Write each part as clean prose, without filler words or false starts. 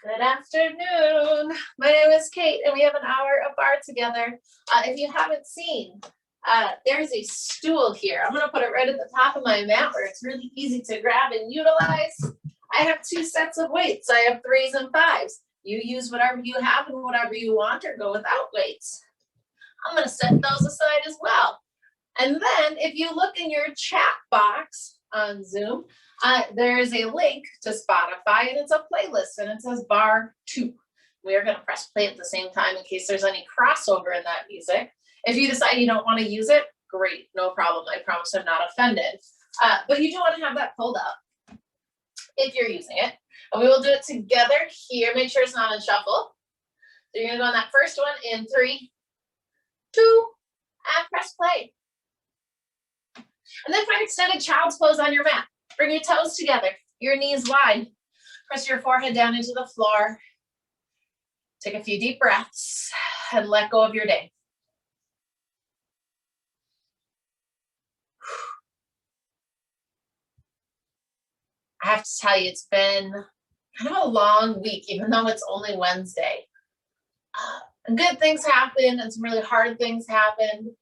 Good afternoon. My name is Kate, and we have an hour of barre together. If you haven't seen, there's a stool here. I'm going to put it right at the top of my mat where it's really easy to grab and utilize. I have 2 sets of weights. I have 3s and 5s. You use whatever you have and whatever you want, or go without weights. I'm going to set those aside as well. And then if you look in your chat box on Zoom, there is a link to Spotify, and it's a playlist, and it says Barre 2. We are going to press play at the same time in case there's any crossover in that music. If you decide you don't want to use it, great, no problem. I promise I'm not offended. But you do want to have that pulled up if you're using it. And we will do it together here. Make sure it's not on shuffle. So you're going to go on that first one in 3, 2, and press play. And then find extended child's pose on your mat. Bring your toes together, your knees wide. Press your forehead down into the floor. Take a few deep breaths and let go of your day. I have to tell you, it's been kind of a long week, even though it's only Wednesday. And good things happen, and some really hard things happen.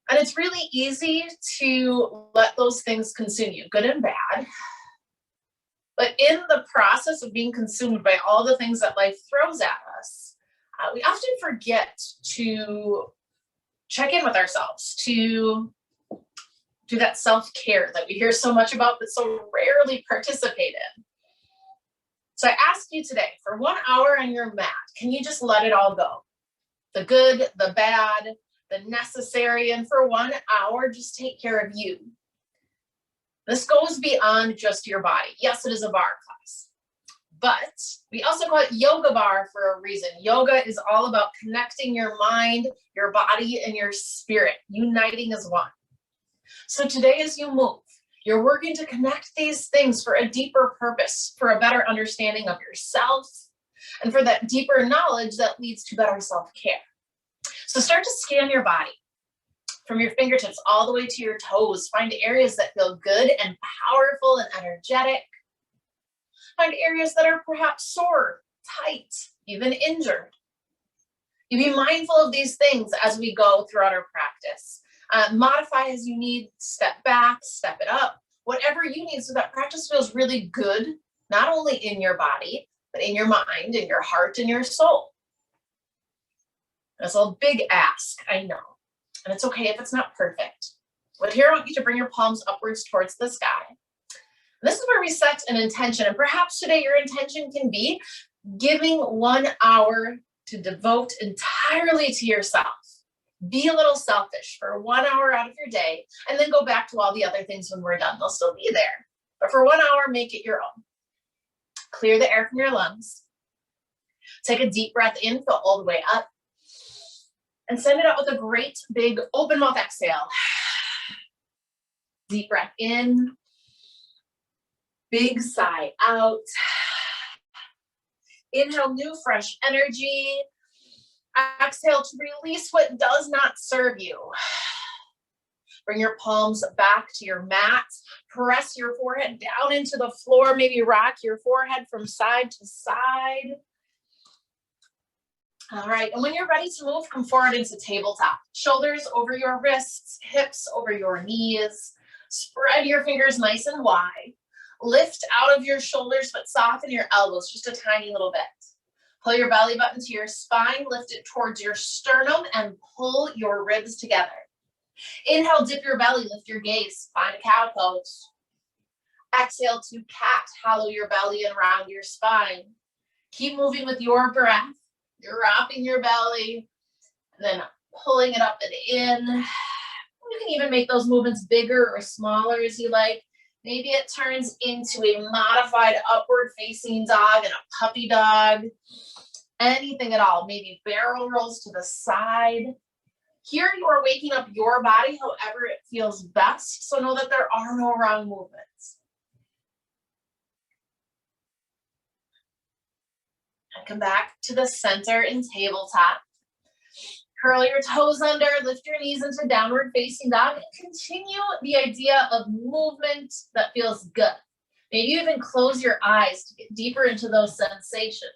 And it's really easy to let those things consume you, good and bad. But in the process of being consumed by all the things that life throws at us, we often forget to check in with ourselves, to do that self-care that we hear so much about but so rarely participate in. So I ask you today, for 1 hour on your mat, can you just let it all go? The good, the bad, the necessary, and for 1 hour, just take care of you. This goes beyond just your body. Yes, it is a barre class, but we also call it YogaBarre for a reason. Yoga is all about connecting your mind, your body, and your spirit, uniting as one. So today, as you move, you're working to connect these things for a deeper purpose, for a better understanding of yourself, and for that deeper knowledge that leads to better self-care. So start to scan your body from your fingertips all the way to your toes. Find areas that feel good and powerful and energetic. Find areas that are perhaps sore, tight, even injured. You be mindful of these things as we go throughout our practice. Modify as you need, step back, step it up, whatever you need so that practice feels really good, not only in your body, but in your mind, in your heart, and your soul. That's a big ask, I know. And it's okay if it's not perfect. But here I want you to bring your palms upwards towards the sky. And this is where we set an intention. And perhaps today your intention can be giving 1 hour to devote entirely to yourself. Be a little selfish for 1 hour out of your day, and then go back to all the other things when we're done. They'll still be there. But for 1 hour, make it your own. Clear the air from your lungs. Take a deep breath in, fill all the way up. And send it out with a great big open mouth exhale. Deep breath in. Big sigh out. Inhale new fresh energy. Exhale to release what does not serve you. Bring your palms back to your mat. Press your forehead down into the floor. Maybe rock your forehead from side to side. All right, and when you're ready to move, come forward into tabletop. Shoulders over your wrists, hips over your knees. Spread your fingers nice and wide. Lift out of your shoulders, but soften your elbows just a tiny little bit. Pull your belly button to your spine, lift it towards your sternum, and pull your ribs together. Inhale, dip your belly, lift your gaze, find a cow pose. Exhale to cat, hollow your belly and round your spine. Keep moving with your breath. You're wrapping your belly, and then pulling it up and in. You can even make those movements bigger or smaller as you like. Maybe it turns into a modified upward facing dog and a puppy dog. Anything at all. Maybe barrel rolls to the side. Here you are waking up your body however it feels best. So know that there are no wrong movements. And come back to the center in tabletop. Curl your toes under, lift your knees into downward facing dog, and continue the idea of movement that feels good. Maybe even close your eyes to get deeper into those sensations.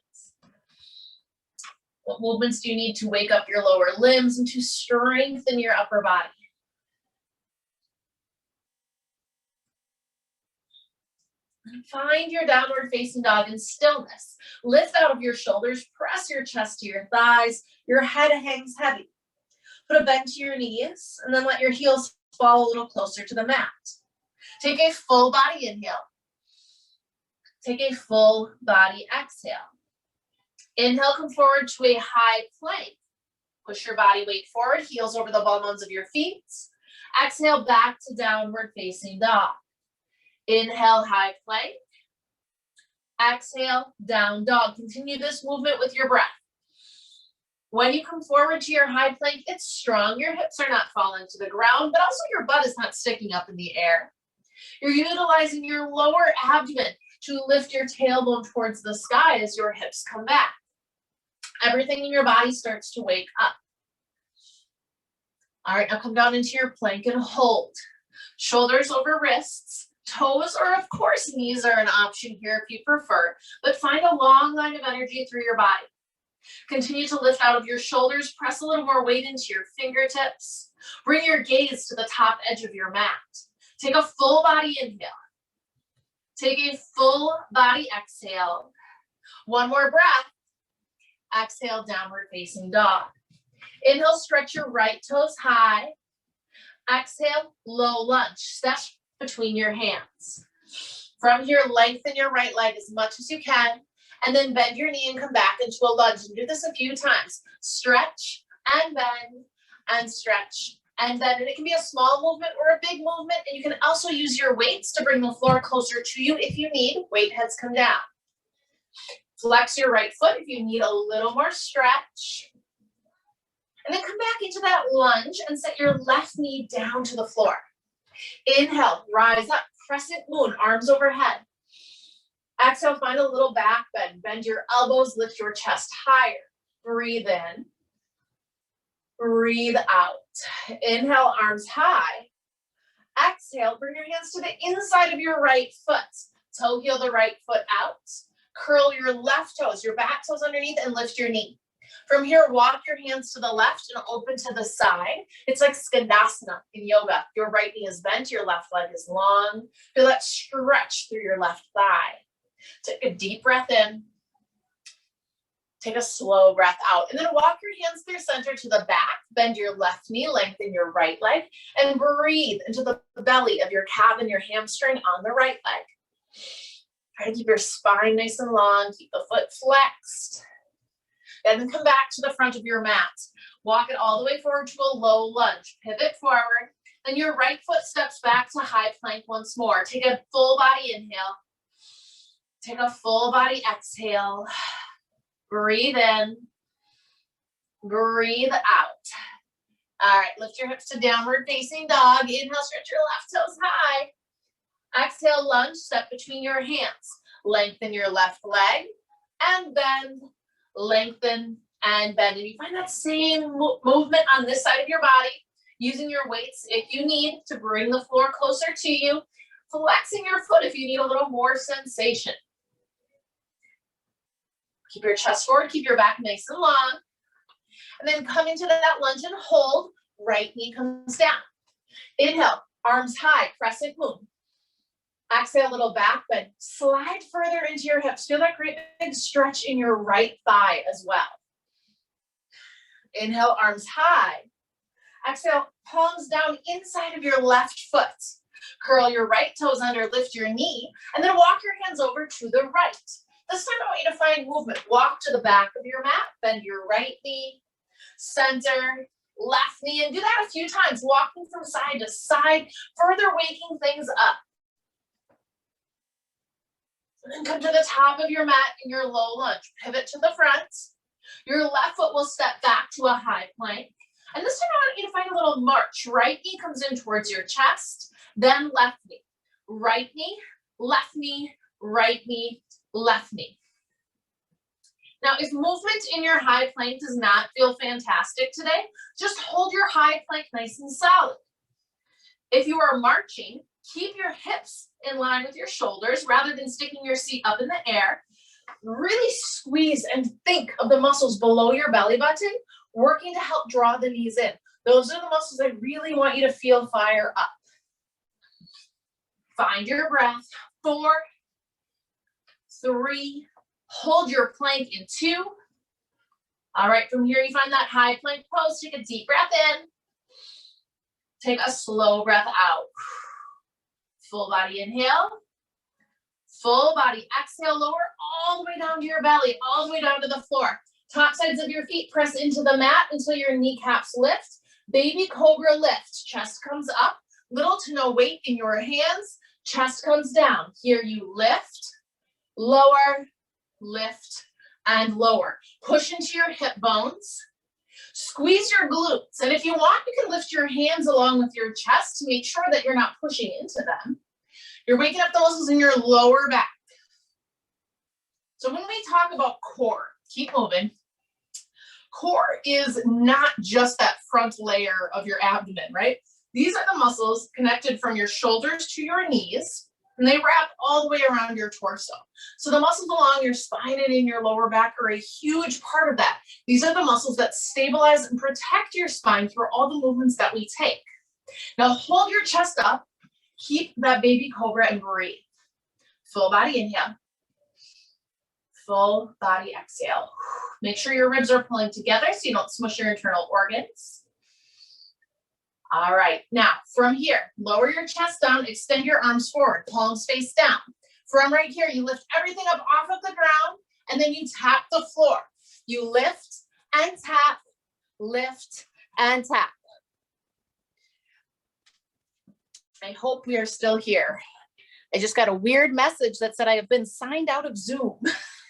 What movements do you need to wake up your lower limbs and to strengthen your upper body? And find your downward facing dog in stillness. Lift out of your shoulders, press your chest to your thighs, your head hangs heavy. Put a bend to your knees, and then let your heels fall a little closer to the mat. Take a full body inhale. Take a full body exhale. Inhale, come forward to a high plank. Push your body weight forward, heels over the ball bones of your feet. Exhale, back to downward facing dog. Inhale, high plank. Exhale, down dog. Continue this movement with your breath. When you come forward to your high plank, it's strong. Your hips are not falling to the ground, but also your butt is not sticking up in the air. You're utilizing your lower abdomen to lift your tailbone towards the sky as your hips come back. Everything in your body starts to wake up. All right, now come down into your plank and hold. Shoulders over wrists, toes, or of course knees are an option here if you prefer, but find a long line of energy through your body. Continue to lift out of your shoulders, press a little more weight into your fingertips. Bring your gaze to the top edge of your mat. Take a full body inhale. Take a full body exhale. One more breath. Exhale, downward facing dog. Inhale, stretch your right toes high. Exhale, low lunge. Step between your hands. From here, lengthen your right leg as much as you can, and then bend your knee and come back into a lunge. And do this a few times. Stretch and bend and stretch and bend. And it can be a small movement or a big movement. And you can also use your weights to bring the floor closer to you if you need. Weight heads come down. Flex your right foot if you need a little more stretch. And then come back into that lunge and set your left knee down to the floor. Inhale, rise up, crescent moon, arms overhead. Exhale, find a little back bend. Bend your elbows, lift your chest higher. Breathe in. Breathe out. Inhale, arms high. Exhale, bring your hands to the inside of your right foot. Toe heel the right foot out. Curl your left toes, your back toes underneath, and lift your knee. From here, walk your hands to the left and open to the side. It's like Skandasana in yoga. Your right knee is bent, your left leg is long. Feel that stretch through your left thigh. Take a deep breath in. Take a slow breath out. And then walk your hands through center to the back. Bend your left knee, lengthen your right leg, and breathe into the belly of your calf and your hamstring on the right leg. Try to keep your spine nice and long. Keep the foot flexed. And then come back to the front of your mat. Walk it all the way forward to a low lunge. Pivot forward. Then your right foot steps back to high plank once more. Take a full body inhale. Take a full body exhale. Breathe in. Breathe out. All right, lift your hips to downward facing dog. Inhale, stretch your left toes high. Exhale, lunge, step between your hands. Lengthen your left leg and bend. Lengthen and bend. And you find that same movement on this side of your body, using your weights if you need to bring the floor closer to you, flexing your foot if you need a little more sensation. Keep your chest forward, keep your back nice and long. And then come into that lunge and hold. Right knee comes down. Inhale, arms high, crescent moon. Exhale, a little back bend. Slide further into your hips. Feel that great big stretch in your right thigh as well. Inhale, arms high. Exhale, palms down inside of your left foot. Curl your right toes under, lift your knee, and then walk your hands over to the right. This time I want you to find movement. Walk to the back of your mat, bend your right knee, center, left knee, and do that a few times, walking from side to side, further waking things up. And then come to the top of your mat in your low lunge. Pivot to the front. Your left foot will step back to a high plank. And this time I want you to find a little march. Right knee comes in towards your chest, then left knee. Right knee, left knee, right knee, left knee. Now, if movement in your high plank does not feel fantastic today, just hold your high plank nice and solid. If you are marching, Keep your hips in line with your shoulders rather than sticking your seat up in the air. Really squeeze and think of the muscles below your belly button, working to help draw the knees in. Those are the muscles I really want you to feel fire up. Find your breath. 4, 3, hold your plank in 2. All right, from here you find that high plank pose. Take a deep breath in. Take a slow breath out. Full body inhale. Full body exhale, lower all the way down to your belly, all the way down to the floor. Top sides of your feet press into the mat until your kneecaps lift. Baby cobra lift. Chest comes up. Little to no weight in your hands. Chest comes down. Here you lift, lower, lift, and lower. Push into your hip bones. Squeeze your glutes. And if you want, you can lift your hands along with your chest to make sure that you're not pushing into them. You're waking up the muscles in your lower back. So when we talk about core, keep moving. Core is not just that front layer of your abdomen, right? These are the muscles connected from your shoulders to your knees, and they wrap all the way around your torso. So the muscles along your spine and in your lower back are a huge part of that. These are the muscles that stabilize and protect your spine through all the movements that we take. Now hold your chest up, keep that baby cobra and breathe. Full body inhale. Full body exhale. Make sure your ribs are pulling together so you don't smush your internal organs. All right, now from here, lower your chest down, extend your arms forward, palms face down. From right here, you lift everything up off of the ground, and then you tap the floor. You lift and tap, lift and tap. I hope we are still here. I just got a weird message that said I have been signed out of Zoom.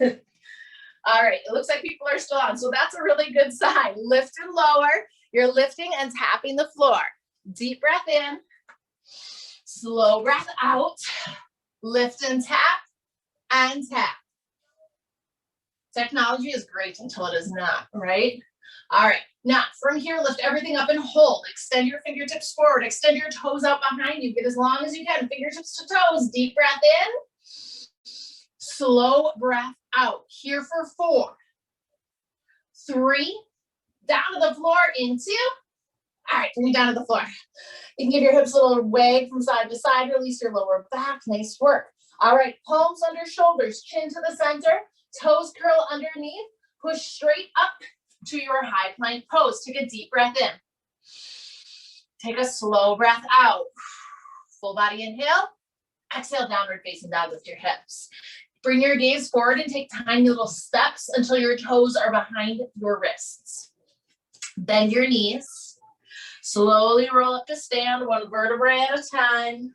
All right, it looks like people are still on, so that's a really good sign. Lift and lower. You're lifting and tapping the floor. Deep breath in, slow breath out, lift and tap, and tap. Technology is great until it is not, right? All right, now from here, lift everything up and hold. Extend your fingertips forward, extend your toes out behind you. Get as long as you can, fingertips to toes. Deep breath in, slow breath out. Here for 4, 3, down to the floor in 2. All right, bring it down to the floor. You can give your hips a little wag from side to side, release your lower back. Nice work. All right, palms under shoulders, chin to the center, toes curl underneath, push straight up to your high plank pose. Take a deep breath in. Take a slow breath out. Full body inhale. Exhale, downward facing dog with your hips. Bring your gaze forward and take tiny little steps until your toes are behind your wrists. Bend your knees. Slowly roll up to stand, 1 vertebrae at a time.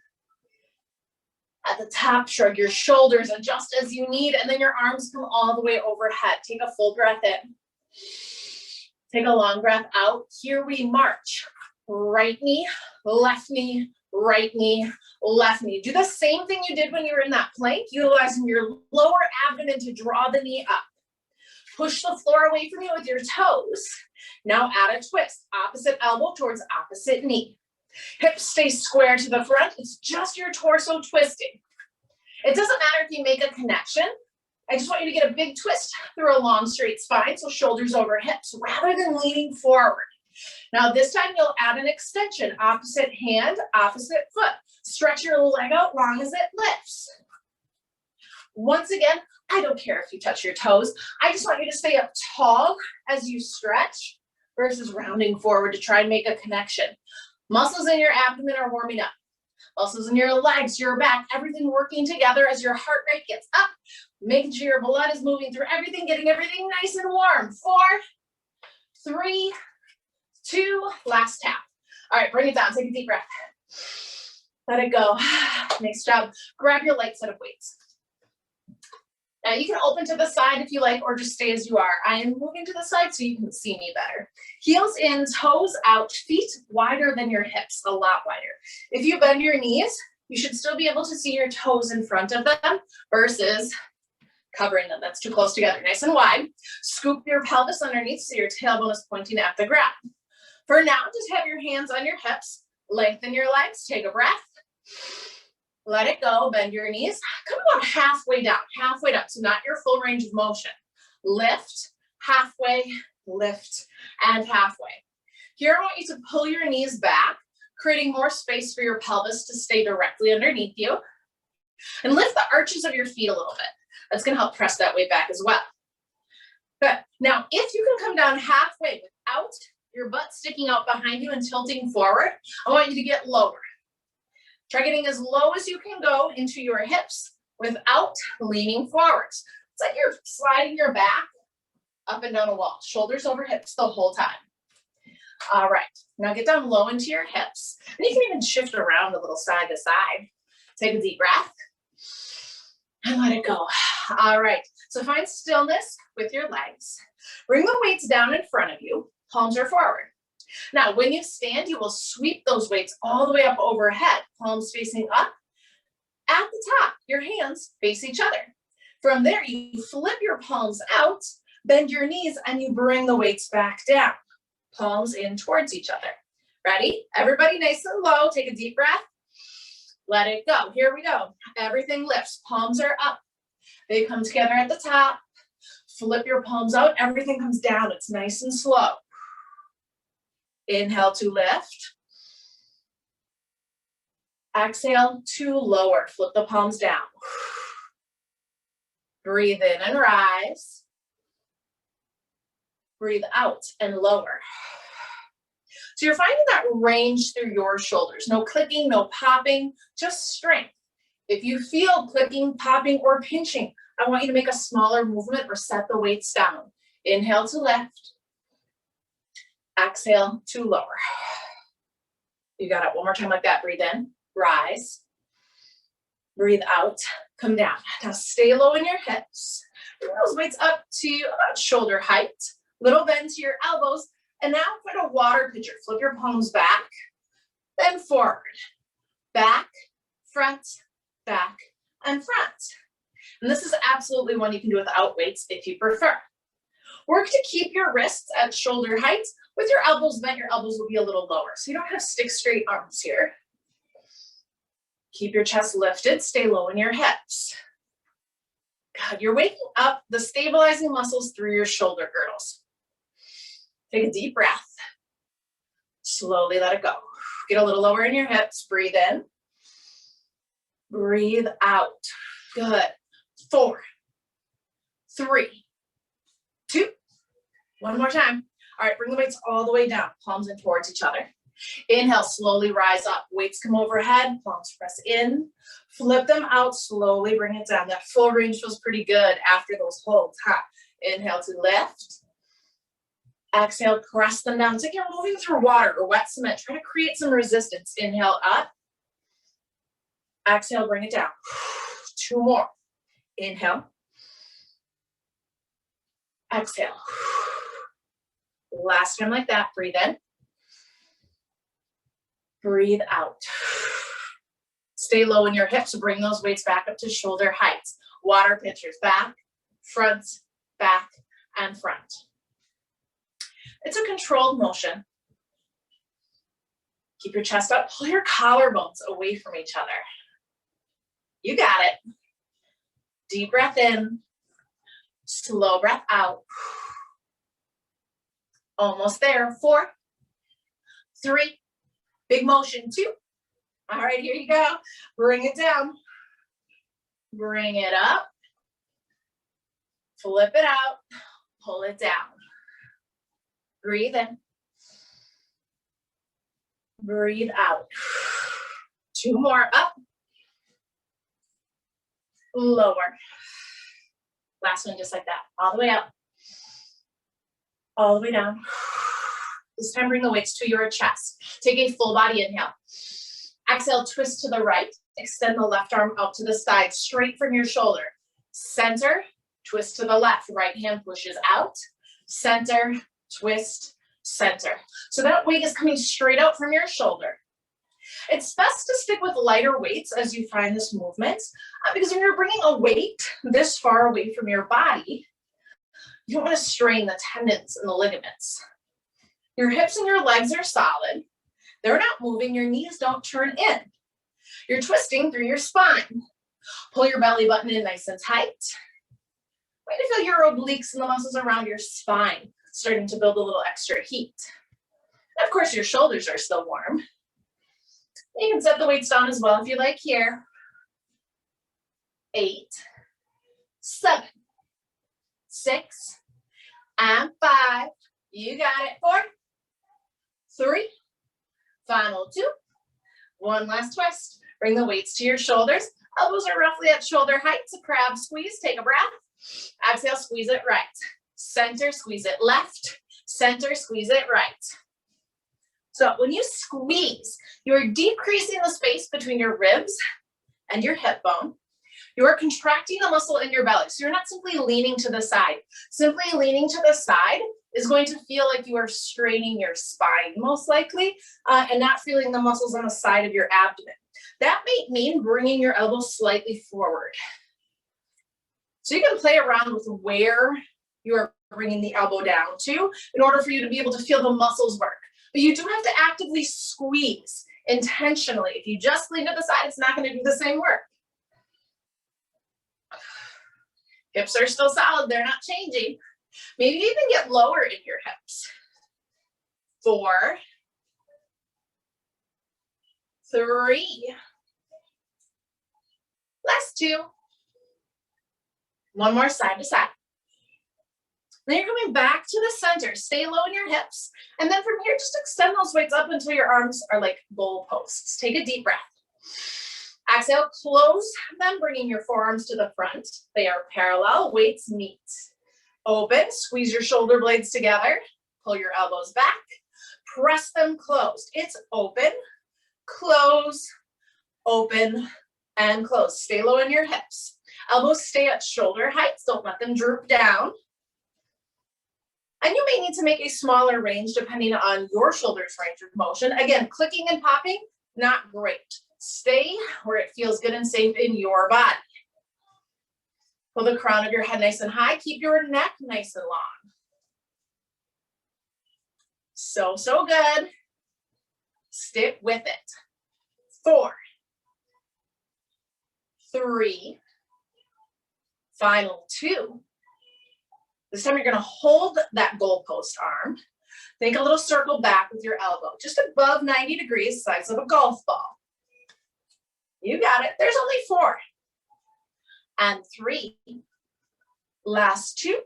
At the top, shrug your shoulders, adjust as you need, and then your arms come all the way overhead. Take a full breath in. Take a long breath out. Here we march. Right knee, left knee, right knee, left knee. Do the same thing you did when you were in that plank, utilizing your lower abdomen to draw the knee up. Push the floor away from you with your toes. Now add a twist. Opposite elbow towards opposite knee. Hips stay square to the front. It's just your torso twisting. It doesn't matter if you make a connection. I just want you to get a big twist through a long straight spine, so shoulders over hips, rather than leaning forward. Now this time you'll add an extension. Opposite hand, opposite foot. Stretch your leg out long as it lifts. Once again, I don't care if you touch your toes. I just want you to stay up tall as you stretch versus rounding forward to try and make a connection. Muscles in your abdomen are warming up. Muscles in your legs, your back, everything working together as your heart rate gets up, making sure your blood is moving through everything, getting everything nice and warm. 4, 3, 2, last tap. All right, bring it down. Take a deep breath. Let it go. Nice job. Grab your light set of weights. Now you can open to the side if you like, or just stay as you are. I am moving to the side so you can see me better. Heels in, toes out, feet wider than your hips, a lot wider. If you bend your knees, you should still be able to see your toes in front of them versus covering them. That's too close together. Nice and wide. Scoop your pelvis underneath so your tailbone is pointing at the ground. For now, just have your hands on your hips. Lengthen your legs. Take a breath. Let it go, bend your knees. Come about halfway down. So not your full range of motion. Lift, halfway, lift, and halfway. Here I want you to pull your knees back, creating more space for your pelvis to stay directly underneath you. And lift the arches of your feet a little bit. That's gonna help press that weight back as well. Good. Now, if you can come down halfway without your butt sticking out behind you and tilting forward, I want you to get lower. Try getting as low as you can go into your hips without leaning forwards. It's like you're sliding your back up and down a wall, shoulders over hips the whole time. All right, now get down low into your hips. And you can even shift around a little side to side. Take a deep breath and let it go. All right, so find stillness with your legs. Bring the weights down in front of you, palms are forward. Now, when you stand, you will sweep those weights all the way up overhead, palms facing up. At the top, your hands face each other. From there, you flip your palms out, bend your knees, and you bring the weights back down. Palms in towards each other. Ready? Everybody nice and low. Take a deep breath. Let it go. Here we go. Everything lifts. Palms are up. They come together at the top. Flip your palms out. Everything comes down. It's nice and slow. Inhale to lift. Exhale to lower. Flip the palms down. Breathe in and rise. Breathe out and lower. So you're finding that range through your shoulders. No clicking, no popping, just strength. If you feel clicking, popping, or pinching, I want you to make a smaller movement or set the weights down. Inhale to lift. Exhale to lower. You got it. One more time like that. Breathe in, rise. Breathe out, come down. Now stay low in your hips. Bring those weights up to about shoulder height. Little bend to your elbows. And now find a water pitcher. Flip your palms back, then forward. Back, front, and front. And this is absolutely one you can do without weights if you prefer. Work to keep your wrists at shoulder height. With your elbows bent, your elbows will be a little lower. So you don't have stick straight arms here. Keep your chest lifted, stay low in your hips. God, you're waking up the stabilizing muscles through your shoulder girdles. Take a deep breath. Slowly let it go. Get a little lower in your hips. Breathe in. Breathe out. Good. 4, 3, 2. One more time. All right, bring the weights all the way down. Palms in towards each other. Inhale, slowly rise up. Weights come overhead. Palms press in. Flip them out. Slowly bring it down. That full range feels pretty good after those holds. Inhale to lift. Exhale, press them down. It's like you're moving through water or wet cement. Try to create some resistance. Inhale up. Exhale, bring it down. 2 more. Inhale. Exhale. Last time like that. Breathe in. Breathe out. Stay low in your hips. Bring those weights back up to shoulder height. Water pitchers. Back, front, and front. It's a controlled motion. Keep your chest up. Pull your collarbones away from each other. You got it. Deep breath in. Slow breath out. Almost there. 4, 3. Big motion. 2. All right, here you go. Bring it down. Bring it up. Flip it out. Pull it down. Breathe in. Breathe out. 2 more. Up. Lower. Last one just like that. All the way up. All the way down. This time bring the weights to your chest. Take a full body inhale. Exhale, twist to the right. Extend the left arm out to the side, straight from your shoulder. Center, twist to the left. Right hand pushes out. Center, twist, center. So that weight is coming straight out from your shoulder. It's best to stick with lighter weights as you find this movement, because when you're bringing a weight this far away from your body, you don't want to strain the tendons and the ligaments. Your hips and your legs are solid. They're not moving. Your knees don't turn in. You're twisting through your spine. Pull your belly button in nice and tight. Way to feel your obliques and the muscles around your spine starting to build a little extra heat. And of course, your shoulders are still warm. You can set the weights down as well if you like here. 8, 7, 6, and 5. You got it. 4, 3, final 2. One last twist. Bring the weights to your shoulders. Elbows are roughly at shoulder height. So crab squeeze. Take a breath. Exhale, squeeze it right. Center, squeeze it left. Center, squeeze it right. So when you squeeze, you're decreasing the space between your ribs and your hip bone. You're contracting the muscle in your belly. So you're not simply leaning to the side. Simply leaning to the side is going to feel like you are straining your spine, most likely, and not feeling the muscles on the side of your abdomen. That may mean bringing your elbows slightly forward. So you can play around with where you're bringing the elbow down to in order for you to be able to feel the muscles work. But you do have to actively squeeze intentionally. If you just lean to the side, it's not going to do the same work. Hips are still solid. They're not changing. Maybe you even get lower in your hips. 4, 3. Last 2. One more side to side. Then you're coming back to the center. Stay low in your hips. And then from here, just extend those weights up until your arms are like goal posts. Take a deep breath. Exhale, close them, bringing your forearms to the front. They are parallel, weights meet. Open, squeeze your shoulder blades together. Pull your elbows back. Press them closed. It's open, close, open, and close. Stay low in your hips. Elbows stay at shoulder heights. Don't let them droop down. And you may need to make a smaller range depending on your shoulder's range of motion. Again, clicking and popping, not great. Stay where it feels good and safe in your body. Pull the crown of your head nice and high. Keep your neck nice and long. So good. Stick with it. 4, 3, final 2. This time you're going to hold that goalpost arm. Think a little circle back with your elbow, just above 90 degrees, size of a golf ball. You got it. There's only 4. And 3. Last 2.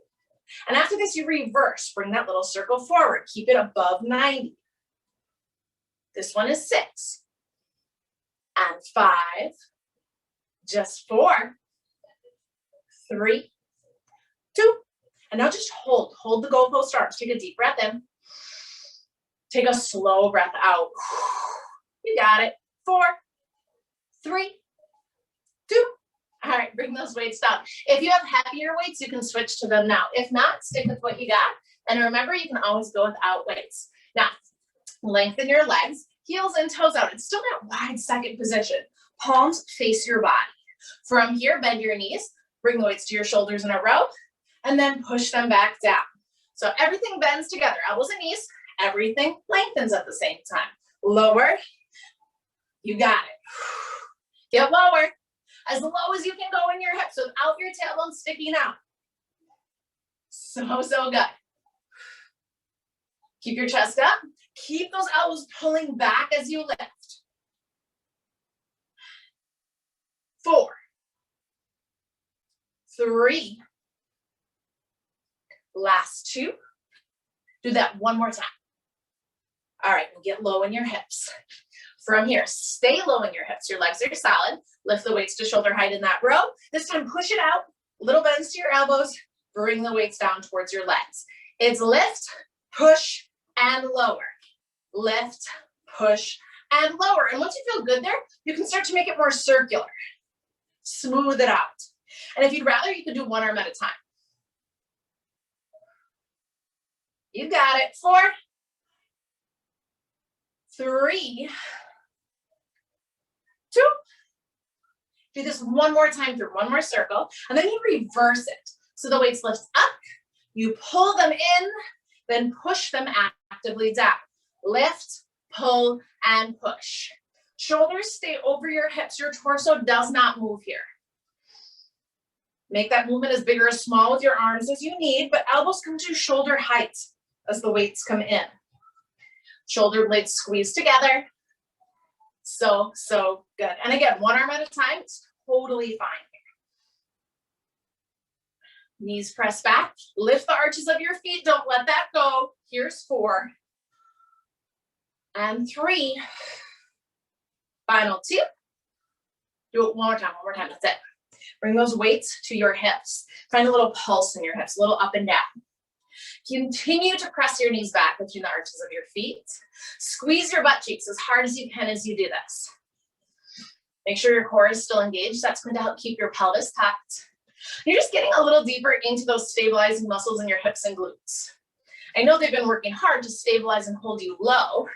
And after this, you reverse. Bring that little circle forward. Keep it above 90. This one is 6. And 5. Just 4. 3, 2. And now just hold the goalpost arms. Take a deep breath in. Take a slow breath out. You got it. 4, 3, 2. All right, bring those weights down. If you have heavier weights, you can switch to them now. If not, stick with what you got. And remember, you can always go without weights. Now, lengthen your legs, heels and toes out. It's still that wide second position. Palms face your body. From here, bend your knees. Bring the weights to your shoulders in a row. And then push them back down. So everything bends together, elbows and knees, everything lengthens at the same time. Lower, you got it. Get lower, as low as you can go in your hips without your tailbone sticking out. So good. Keep your chest up. Keep those elbows pulling back as you lift. 4, 3, last 2. Do that one more time. All right, and get low in your hips. From here, stay low in your hips. Your legs are solid. Lift the weights to shoulder height in that row. This time, push it out. Little bends to your elbows. Bring the weights down towards your legs. It's lift, push, and lower. Lift, push, and lower. And once you feel good there, you can start to make it more circular. Smooth it out. And if you'd rather, you can do one arm at a time. You got it. 4, 3, 2. Do this one more time through one more circle, and then you reverse it. So the weights lift up, you pull them in, then push them actively down. Lift, pull, and push. Shoulders stay over your hips. Your torso does not move here. Make that movement as big or as small with your arms as you need, but elbows come to shoulder height as the weights come in. Shoulder blades squeeze together. So good. And again, one arm at a time, it's totally fine here. Knees press back. Lift the arches of your feet. Don't let that go. Here's 4. And 3. Final 2. Do it one more time, that's it. Bring those weights to your hips. Find a little pulse in your hips, a little up and down. Continue to press your knees back between the arches of your feet. Squeeze your butt cheeks as hard as you can as you do this. Make sure your core is still engaged. That's going to help keep your pelvis tucked. You're just getting a little deeper into those stabilizing muscles in your hips and glutes. I know they've been working hard to stabilize and hold you low.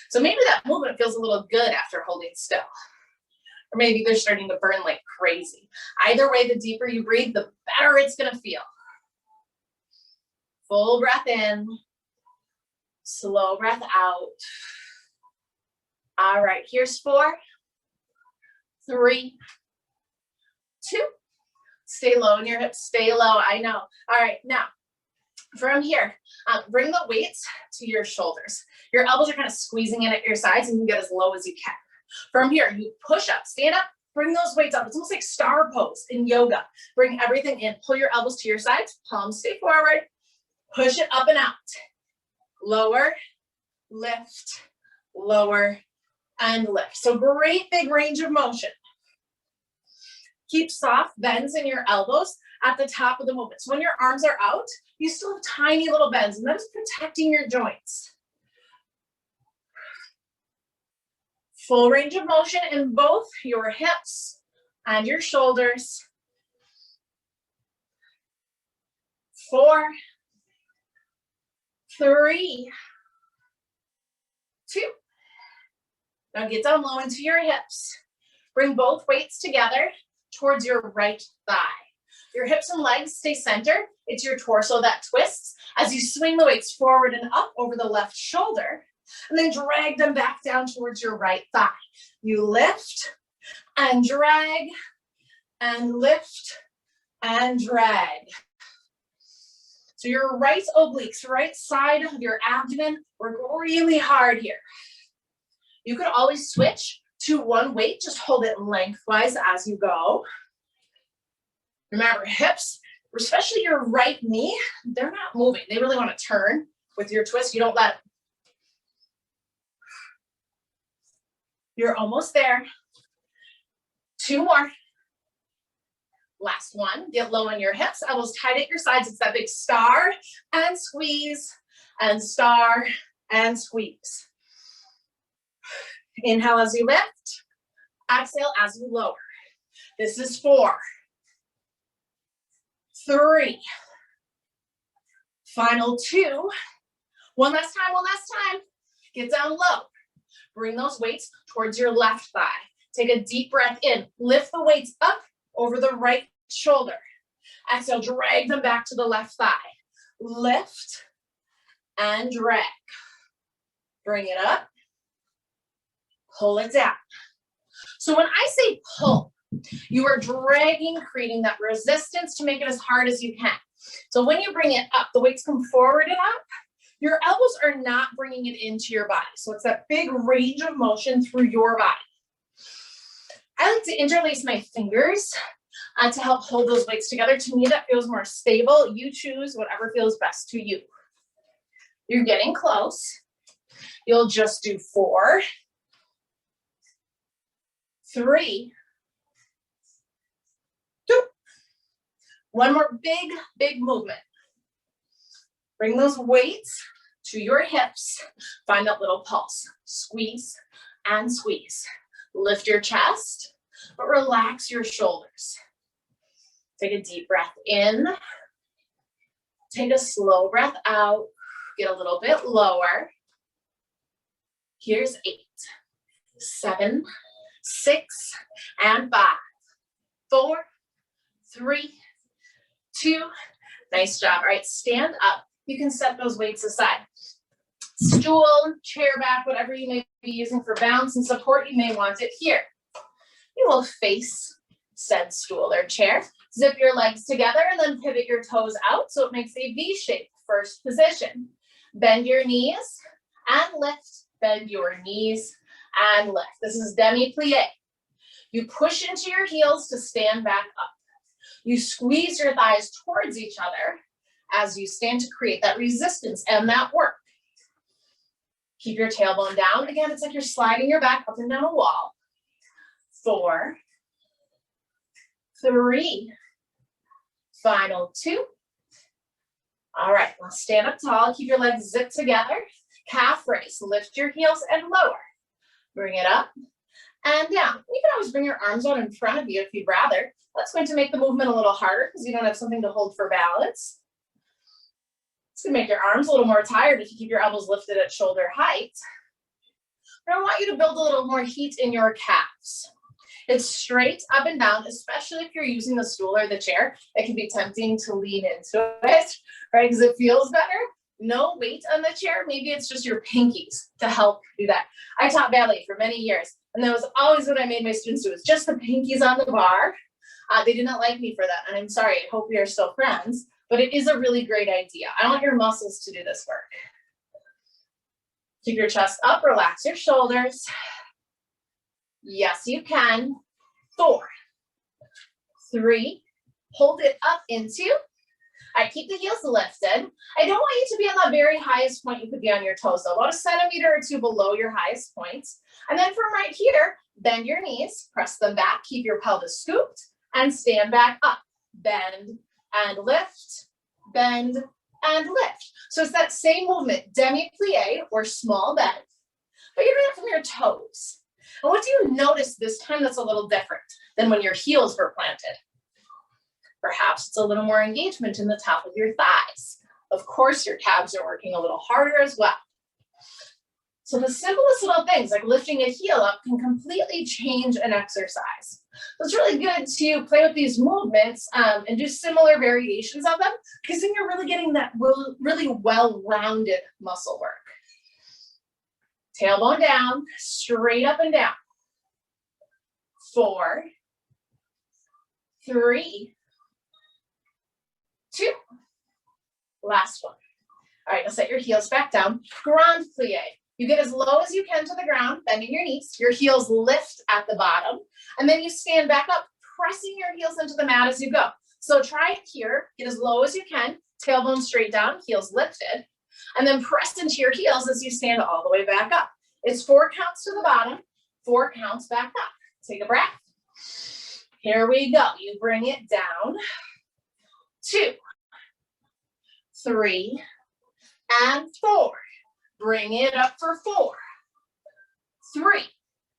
So maybe that movement feels a little good after holding still. Or maybe they're starting to burn like crazy. Either way, the deeper you breathe, the better it's going to feel. Full breath in. Slow breath out. All right, here's 4, 3, 2. Stay low in your hips. Stay low, I know. All right, now, from here, bring the weights to your shoulders. Your elbows are kind of squeezing in at your sides, and you can get as low as you can. From here, you push up, stand up, bring those weights up. It's almost like star pose in yoga. Bring everything in. Pull your elbows to your sides, palms stay forward. Push it up and out. Lower, lift, lower, and lift. So great big range of motion. Keep soft bends in your elbows at the top of the movement. So when your arms are out, you still have tiny little bends, and that is protecting your joints. Full range of motion in both your hips and your shoulders. 4, 3, 2. Now get down low into your hips. Bring both weights together towards your right thigh. Your hips and legs stay centered. It's your torso that twists as you swing the weights forward and up over the left shoulder, and then drag them back down towards your right thigh. You lift and drag and lift and drag. So your right obliques, right side of your abdomen, work really hard here. You could always switch to one weight, just hold it lengthwise as you go. Remember, hips, especially your right knee, they're not moving. They really want to turn with your twist. You don't let them. You're almost there. 2 more. Last one. Get low in your hips, elbows tight at your sides. It's that big star and squeeze and star and squeeze. Inhale as you lift. Exhale as you lower. This is 4, 3. Final 2. One last time. Get down low. Bring those weights towards your left thigh. Take a deep breath in. Lift the weights up over the right shoulder. Exhale, drag them back to the left thigh. Lift and drag. Bring it up. Pull it down. So when I say pull, you are dragging, creating that resistance to make it as hard as you can. So when you bring it up, the weights come forward and up. Your elbows are not bringing it into your body. So it's that big range of motion through your body. I like to interlace my fingers to help hold those weights together. To me, that feels more stable. You choose whatever feels best to you. You're getting close. You'll just do 4, 3, 2. One more big movement. Bring those weights to your hips. Find that little pulse. Squeeze and squeeze. Lift your chest, but relax your shoulders. Take a deep breath in. Take a slow breath out. Get a little bit lower. Here's 8, 7, 6, and 5, 4, 3, 2. Nice job. All right, stand up. You can set those weights aside. stool, chair back, whatever you may be using for balance and support, you may want it here. You will face said stool or chair. Zip your legs together and then pivot your toes out so it makes a V shape. First position. Bend your knees and lift. Bend your knees and lift. This is demi-plie. You push into your heels to stand back up. You squeeze your thighs towards each other as you stand to create that resistance and that work. Keep your tailbone down. Again, it's like you're sliding your back up and down a wall. 4, 3, final 2. All right, now stand up tall. Keep your legs zipped together. Calf raise. Lift your heels and lower. Bring it up and down. You can always bring your arms out in front of you if you'd rather. That's going to make the movement a little harder because you don't have something to hold for balance. It's going to make your arms a little more tired if you keep your elbows lifted at shoulder height. But I want you to build a little more heat in your calves. It's straight up and down, especially if you're using the stool or the chair. It can be tempting to lean into it, right? Because it feels better. No weight on the chair. Maybe it's just your pinkies to help do that. I taught ballet for many years, and that was always what I made my students do, is just the pinkies on the bar. They did not like me for that, and I'm sorry. I hope we are still friends, but it is a really great idea. I want your muscles to do this work. Keep your chest up, relax your shoulders. Yes, you can. 4, 3, hold it up into. All right, keep the heels lifted. I don't want you to be on the very highest point you could be on your toes, though, about a centimeter or 2 below your highest point. And then from right here, bend your knees, press them back, keep your pelvis scooped, and stand back up. Bend and lift, bend and lift. So it's that same movement, demi-plie or small bend, but you're doing it from your toes. And what do you notice this time that's a little different than when your heels were planted? Perhaps it's a little more engagement in the top of your thighs. Of course, your calves are working a little harder as well. So the simplest little things like lifting a heel up can completely change an exercise. So it's really good to play with these movements and do similar variations of them, because then you're really getting that really well-rounded muscle work. Tailbone down, straight up and down. 4, 3, 2. Last one. All right, now set your heels back down. Grand plie. You get as low as you can to the ground, bending your knees. Your heels lift at the bottom. And then you stand back up, pressing your heels into the mat as you go. So try it here. Get as low as you can. Tailbone straight down, heels lifted. And then press into your heels as you stand all the way back up. It's 4 counts to the bottom, 4 counts back up. Take a breath. Here we go. You bring it down. 2, 3, and 4. Bring it up for 4, 3.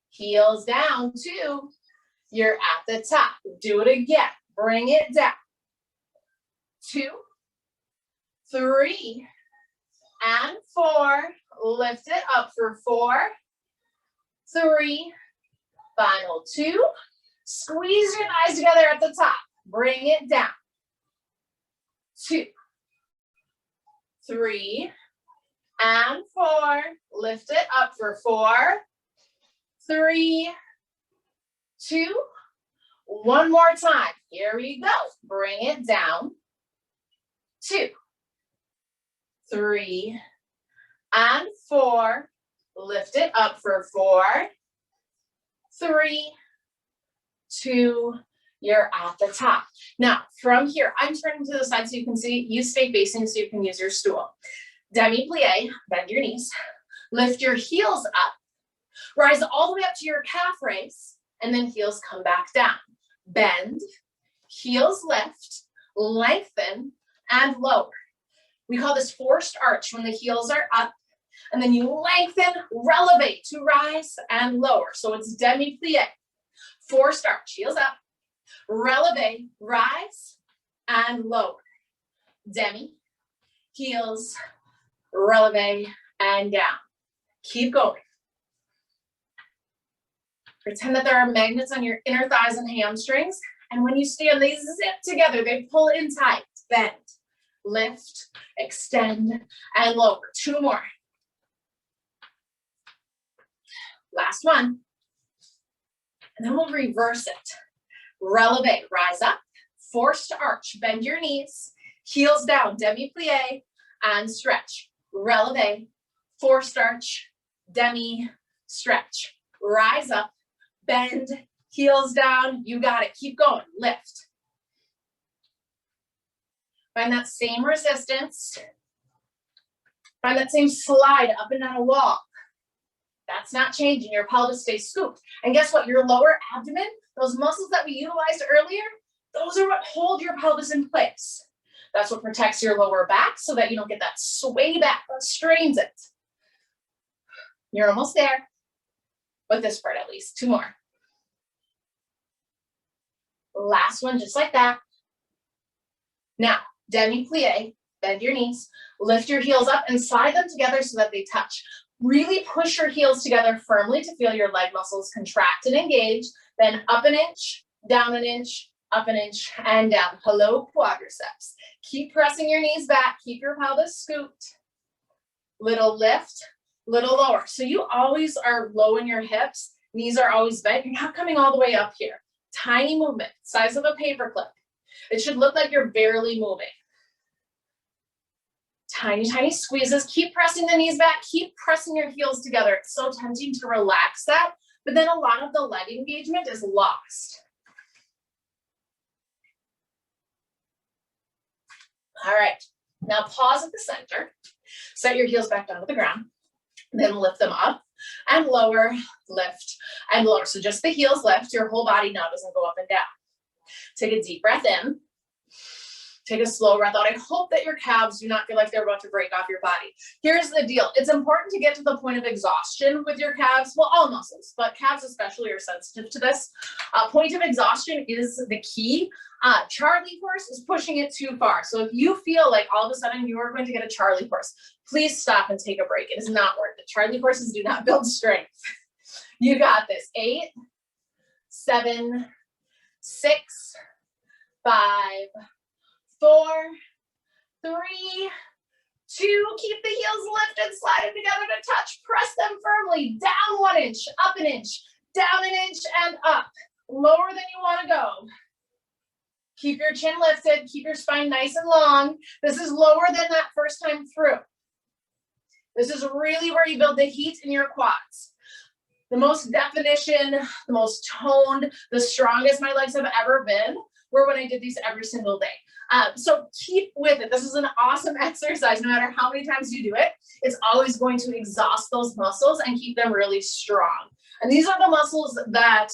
Heels down, 2. You're at the top. Do it again. Bring it down. 2, 3, and 4. Lift it up for 4, 3, final 2. Squeeze your thighs together at the top. Bring it down. 2, 3, and 4. Lift it up for 4, 3, 2. One more time. Here we go. Bring it down. 2, 3, and 4. Lift it up for 4, 3, 2. You're at the top. Now, from here, I'm turning to the side so you can see. You stay facing so you can use your stool. Demi-plie, bend your knees. Lift your heels up. Rise all the way up to your calf raise, and then heels come back down. Bend, heels lift, lengthen, and lower. We call this forced arch when the heels are up, and then you lengthen, relevate to rise and lower. So it's demi-plie. Forced arch, heels up, releve, rise, and lower. Demi, heels, releve, and down. Keep going. Pretend that there are magnets on your inner thighs and hamstrings, and when you stand, they zip together. They pull in tight. Bend, lift, extend, and lower. 2 more. Last one. And then we'll reverse it. Releve, rise up, forced arch, bend your knees, heels down, demi-plie, and stretch. Releve, forced arch, demi, stretch. Rise up, bend, heels down, you got it. Keep going, lift. Find that same resistance. Find that same slide up and down a wall. That's not changing. Your pelvis stays scooped. And guess what? Your lower abdomen, those muscles that we utilized earlier, those are what hold your pelvis in place. That's what protects your lower back so that you don't get that sway back that strains it. You're almost there. With this part at least. 2 more. Last one, just like that. Now, demi-plie, bend your knees, lift your heels up and slide them together so that they touch. Really push your heels together firmly to feel your leg muscles contract and engage. Then up an inch, down an inch, up an inch, and down. Hello, quadriceps. Keep pressing your knees back. Keep your pelvis scooped. Little lift, little lower. So you always are low in your hips. Knees are always bent. You're not coming all the way up here. Tiny movement, size of a paperclip. It should look like you're barely moving. Tiny, tiny squeezes. Keep pressing the knees back. Keep pressing your heels together. It's so tempting to relax that, but then a lot of the leg engagement is lost. All right, now pause at the center. Set your heels back down to the ground. Then lift them up and lower, lift and lower. So just the heels lift. Your whole body now doesn't go up and down. Take a deep breath in. Take a slow breath out. I hope that your calves do not feel like they're about to break off your body. Here's the deal. It's important to get to the point of exhaustion with your calves. Well, all muscles, but calves especially are sensitive to this. Point of exhaustion is the key. Charlie horse is pushing it too far. So if you feel like all of a sudden you are going to get a Charlie horse, please stop and take a break. It is not worth it. Charlie horses do not build strength. You got this. 8, 7, 6, 5, 4, 3, 2, keep the heels lifted, slide them together to touch, press them firmly, down 1 inch, up an inch, down an inch, and up, lower than you want to go. Keep your chin lifted, keep your spine nice and long. This is lower than that first time through. This is really where you build the heat in your quads. The most definition, the most toned, the strongest my legs have ever been were when I did these every single day. So keep with it. This is an awesome exercise. No matter how many times you do it, it's always going to exhaust those muscles and keep them really strong. And these are the muscles that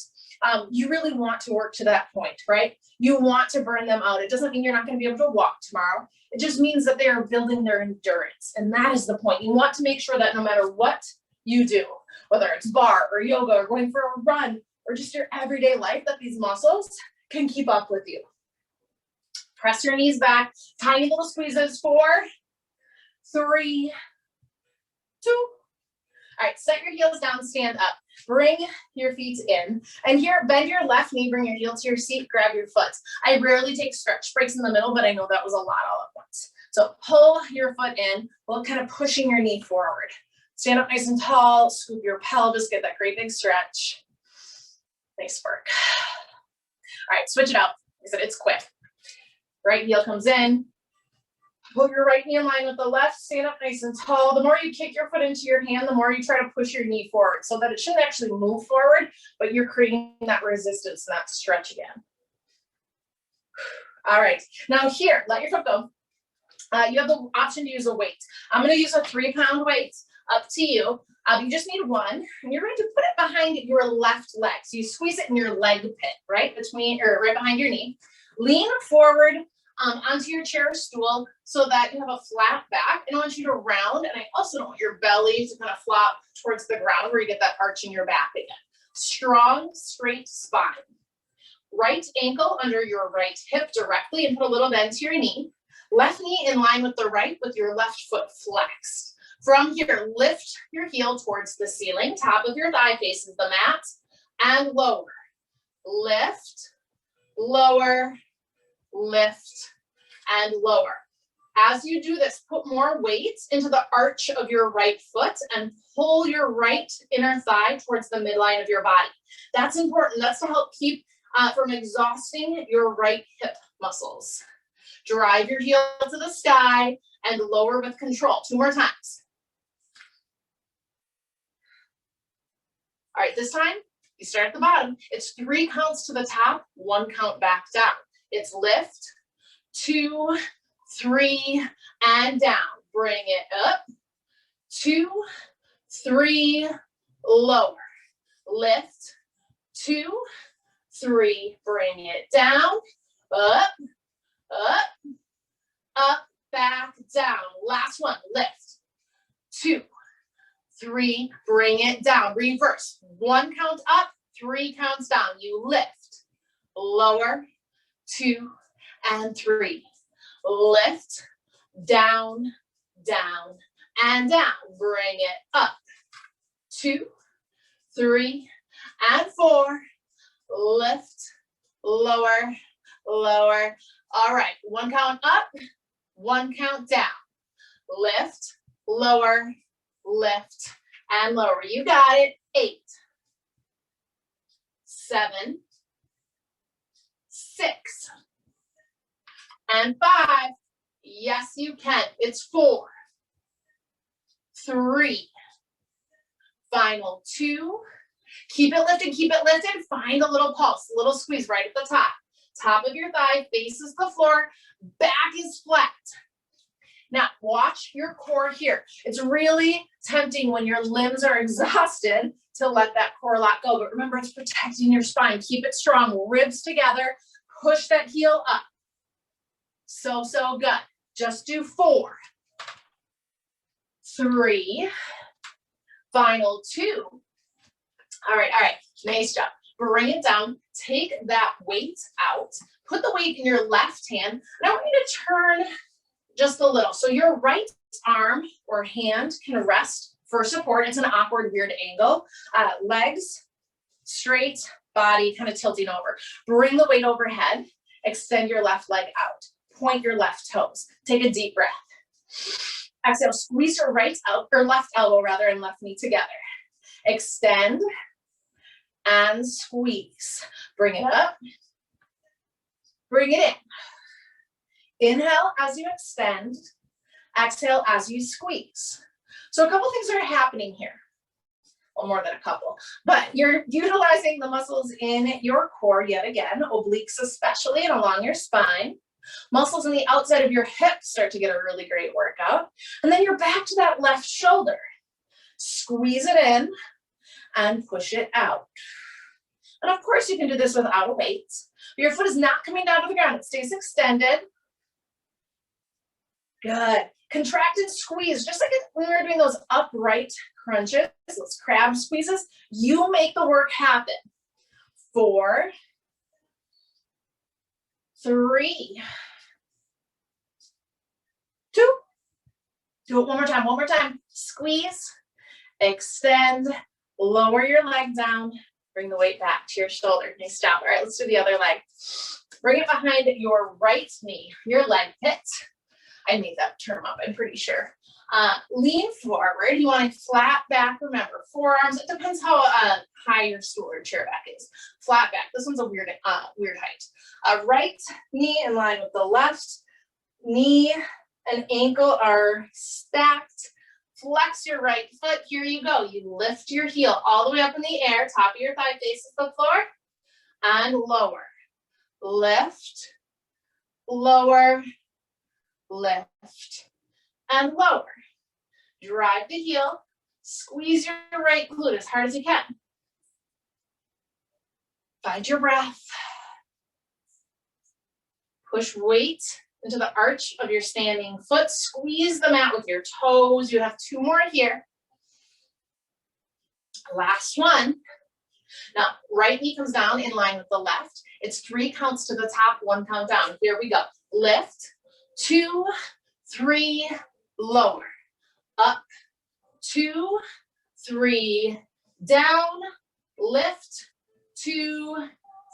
you really want to work to that point, right? You want to burn them out. It doesn't mean you're not going to be able to walk tomorrow. It just means that they are building their endurance. And that is the point. You want to make sure that no matter what you do, whether it's barre or yoga or going for a run or just your everyday life, that these muscles can keep up with you. Press your knees back, tiny little squeezes. 4, 3, 2. All right, set your heels down, stand up. Bring your feet in. And here, bend your left knee, bring your heel to your seat, grab your foot. I rarely take stretch breaks in the middle, but I know that was a lot all at once. So pull your foot in while kind of pushing your knee forward. Stand up nice and tall, scoop your pelvis, get that great big stretch. Nice work. All right, switch it out. I said it's quick. Right heel comes in. Pull your right knee in line with the left. Stand up nice and tall. The more you kick your foot into your hand, the more you try to push your knee forward so that it shouldn't actually move forward, but you're creating that resistance and that stretch again. All right. Now here, let your foot go. You have the option to use a weight. I'm going to use a 3-pound weight. Up to you. You just need 1, and you're going to put it behind your left leg. So you squeeze it in your leg pit, right behind your knee. Lean forward onto your chair or stool so that you have a flat back. And I want you to round, and I also don't want your belly to kind of flop towards the ground where you get that arch in your back again. Strong, straight spine. Right ankle under your right hip directly and put a little bend to your knee. Left knee in line with the right with your left foot flexed. From here, lift your heel towards the ceiling. Top of your thigh faces the mat and lower. Lift, lower, lift, and lower. As you do this, put more weight into the arch of your right foot and pull your right inner thigh towards the midline of your body. That's important. That's to help keep from exhausting your right hip muscles. Drive your heel to the sky and lower with control. 2 more times. All right, this time you start at the bottom. It's 3 counts to the top, 1 count back down. It's lift, 2, 3, and down. Bring it up, 2, 3, lower. Lift, 2, 3, bring it down, up, up, up, back, down. Last one, lift, 2, 3, bring it down. Reverse, 1 count up, 3 counts down. You lift, lower, 2, and 3. Lift, down, down, and down. Bring it up, 2, 3, and 4. Lift, lower, lower. All right, 1 count up, 1 count down. Lift, lower, lift, and lower. You got it. 8, 7, 6, and 5. Yes, you can. It's 4, 3, final 2. Keep it lifted, keep it lifted. Find a little pulse, a little squeeze right at the top. Top of your thigh faces the floor, back is flat. Now, watch your core here. It's really tempting when your limbs are exhausted to let that core lock go, but remember, it's protecting your spine. Keep it strong, ribs together, push that heel up. So good. Just do 4, 3, final 2. All right, nice job. Bring it down, take that weight out, put the weight in your left hand, and I want you to turn just a little. So your right arm or hand can rest for support. It's an awkward, weird angle. Legs straight, body kind of tilting over. Bring the weight overhead, extend your left leg out, point your left toes. Take a deep breath. Exhale, squeeze your left elbow rather, and left knee together. Extend and squeeze. Bring it up. Bring it in. Inhale as you extend. Exhale as you squeeze. So a couple things are happening here. Well, more than a couple. But you're utilizing the muscles in your core yet again, obliques especially, and along your spine. Muscles on the outside of your hips start to get a really great workout. And then you're back to that left shoulder. Squeeze it in and push it out. And of course, you can do this without a weight. Your foot is not coming down to the ground. It stays extended. Good. Contract and squeeze, just like when we were doing those upright crunches, those crab squeezes. You make the work happen. 4, 3, 2. Do it one more time. Squeeze, extend, lower your leg down, bring the weight back to your shoulder. Nice job. All right, let's do the other leg. Bring it behind your right knee, your leg pit. I made that term up, I'm pretty sure. Lean forward. You want a flat back, remember. Forearms, it depends how high your stool or chair back is. Flat back. This one's a weird height. Right knee in line with the left. Knee and ankle are stacked. Flex your right foot. Here you go. You lift your heel all the way up in the air. Top of your thigh faces the floor. And lower. Lift. Lower. Lift. And lower. Drive the heel. Squeeze your right glute as hard as you can. Find your breath. Push weight into the arch of your standing foot. Squeeze the mat with your toes. You have 2 more here. Last one. Now, right knee comes down in line with the left. It's 3 counts to the top, 1 count down. Here we go. Lift. 2, 3, lower. Up. 2, 3, down. Lift. 2,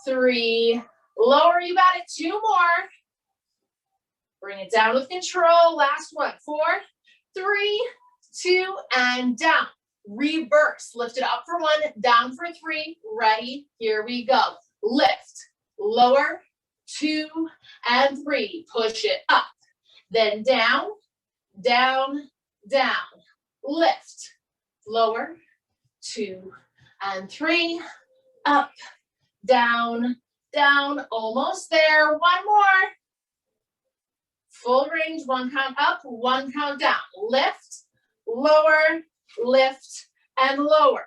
3, lower. You got it. 2 more. Bring it down with control. Last one. 4, 3, 2, and down. Reverse. Lift it up for 1, down for 3. Ready? Here we go. Lift, lower, 2, and 3. Push it up. Then down, down, down. Lift, lower, 2, and 3. Up, down, down. Almost there. One more. Full range. 1 count up, 1 count down. Lift, lower, lift, and lower.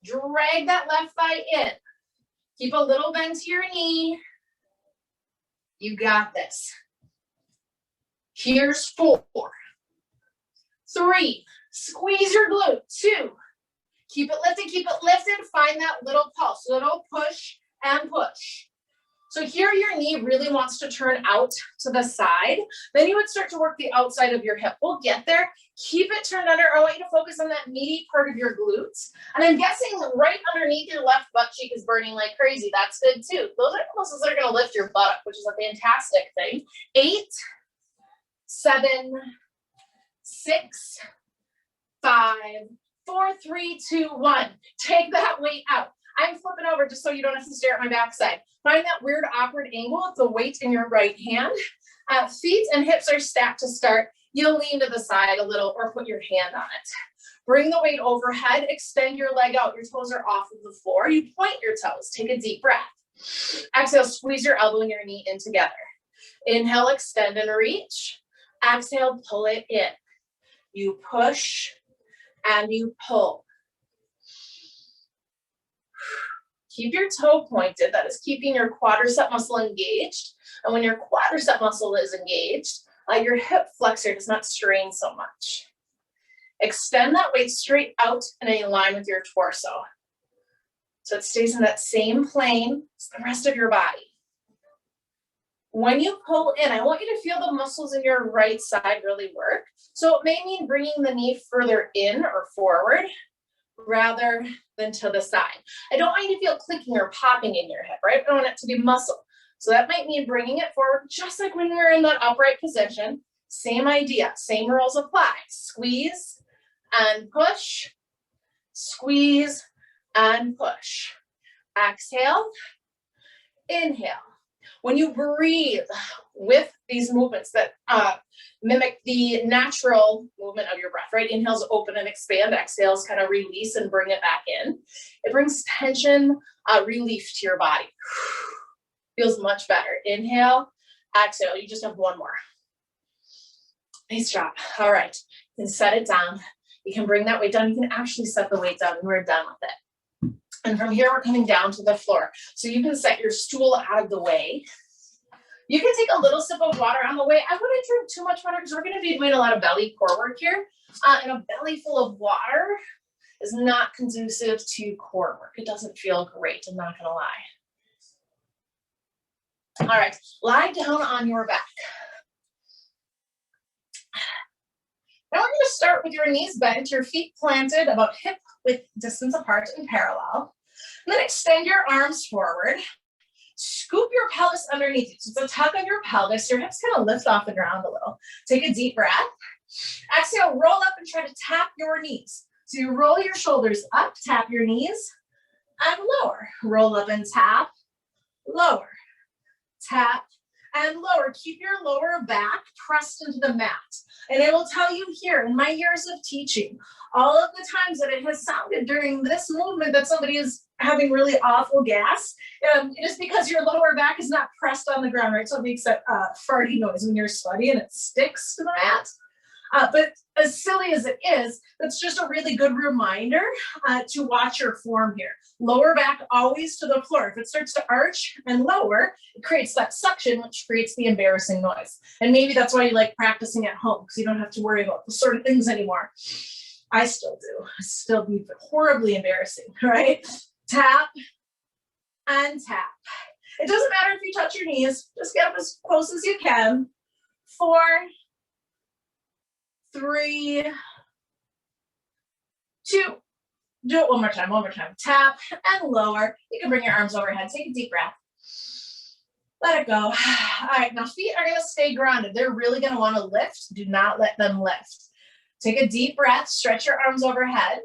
Drag that left thigh in. Keep a little bend to your knee. You got this. Here's 4, 3, squeeze your glute. 2, keep it lifted. Find that little pulse, little push and push. So here your knee really wants to turn out to the side. Then you would start to work the outside of your hip. We'll get there. Keep it turned under. I want you to focus on that meaty part of your glutes. And I'm guessing right underneath your left butt cheek is burning like crazy. That's good too. Those are muscles that are going to lift your butt up, which is a fantastic thing. 8, 7, 6, 5, 4, 3, 2, 1. Take that weight out. I'm flipping over just so you don't have to stare at my backside. Find that weird, awkward angle with the weight in your right hand. Feet and hips are stacked to start. You'll lean to the side a little or put your hand on it. Bring the weight overhead. Extend your leg out. Your toes are off of the floor. You point your toes. Take a deep breath. Exhale, squeeze your elbow and your knee in together. Inhale, extend and reach. Exhale, pull it in. You push and you pull. Keep your toe pointed. That is keeping your quadricep muscle engaged. And when your quadricep muscle is engaged, your hip flexor does not strain so much. Extend that weight straight out and in line with your torso. So it stays in that same plane as the rest of your body. When you pull in, I want you to feel the muscles in your right side really work. So it may mean bringing the knee further in or forward rather than to the side. I don't want you to feel clicking or popping in your hip, right? I want it to be muscle. So that might mean bringing it forward just like when we're in that upright position. Same idea, same rules apply. Squeeze and push, squeeze and push. Exhale, inhale. When you breathe with these movements that mimic the natural movement of your breath, right? Inhales open and expand, exhales kind of release and bring it back in. It brings tension, relief to your body. Feels much better. Inhale, exhale. You just have one more. Nice job. All right. You can set it down. You can bring that weight down. You can actually set the weight down and we're done with it. And from here, we're coming down to the floor. So you can set your stool out of the way. You can take a little sip of water on the way. I wouldn't drink too much water because we're going to be doing a lot of belly core work here. And a belly full of water is not conducive to core work. It doesn't feel great. I'm not going to lie. All right, lie down on your back. Now we're going to start with your knees bent, your feet planted about hip width distance apart and parallel. And then extend your arms forward. Scoop your pelvis underneath you. So it's a tug on your pelvis. Your hips kind of lift off the ground a little. Take a deep breath. Exhale, roll up and try to tap your knees. So you roll your shoulders up, tap your knees, and lower. Roll up and tap, lower. Tap and lower. Keep your lower back pressed into the mat. And I will tell you here, in my years of teaching, all of the times that it has sounded during this movement that somebody is having really awful gas, it is because your lower back is not pressed on the ground, right? So it makes that farty noise when you're sweaty and it sticks to the mat. But as silly as it is, that's just a really good reminder to watch your form here. Lower back always to the floor. If it starts to arch and lower, it creates that suction, which creates the embarrassing noise. And maybe that's why you like practicing at home, because you don't have to worry about the sort of things anymore. I still do. I still be horribly embarrassing, right? Tap and tap. It doesn't matter if you touch your knees. Just get up as close as you can. 4, 3, 2. Do it one more time, one more time. Tap and lower. You can bring your arms overhead. Take a deep breath. Let it go. All right, now feet are gonna stay grounded. They're really gonna wanna lift. Do not let them lift. Take a deep breath, stretch your arms overhead.